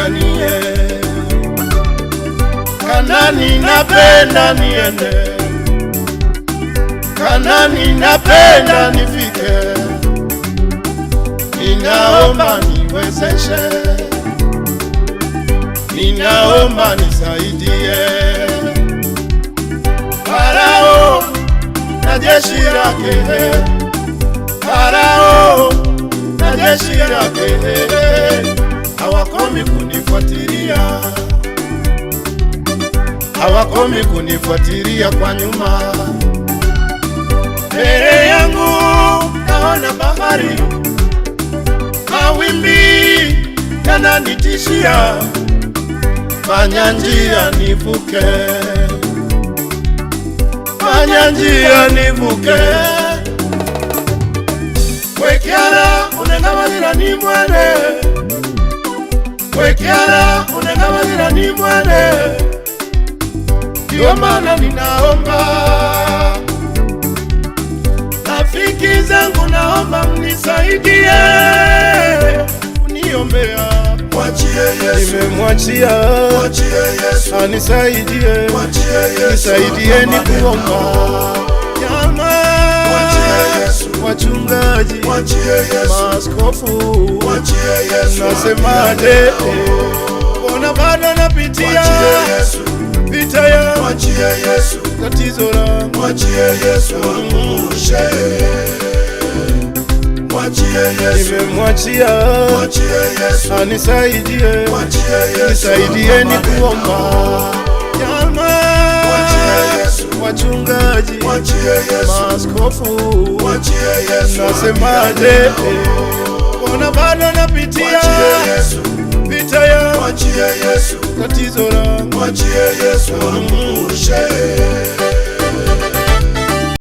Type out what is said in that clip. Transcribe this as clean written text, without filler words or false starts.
Kananie, Kanani napenda niende, Kanani napenda nifike, ninaomba niwezeshe, ninaomba nisaidie. Farao na jeshi lake, Farao na jeshi lake hawakomi kunifuatilia, hawakomi kunifuatilia kwa nyuma. Mbele yangu naona bahari, mawimbi yananitishia, fanya njia nivuke, fanya njia nivuke. Wekyala unengamalira ni mwene, wekyala unengamalira ni mwene. Ndio maana ninaomba rafiki zangu, naomba mnisaidie, uniombea. Mwachie Yesu, nimemwachia, mwachie Yesu, anisaidie, mwachie Yesu, nisaidieni kuomba. Wachungaji, mwachie Yesu, maaskofu, mwachie Yesu, nasemaje? Mbona bado napitia vita ya, mwachie Yesu, tatizo la, mwachie Yesu, angushe. Mwachie Yesu, nimemwachia, mwachie Yesu, anisaidie, mwachie Yesu, nisaidieni kuomba. Wachungaji, mwachie Yesu, maaskofu, mwachie Yesu, nasemaje? Mbona bado napitia vita ya, mwachie Yesu, tatizo la, mwachie Yesu,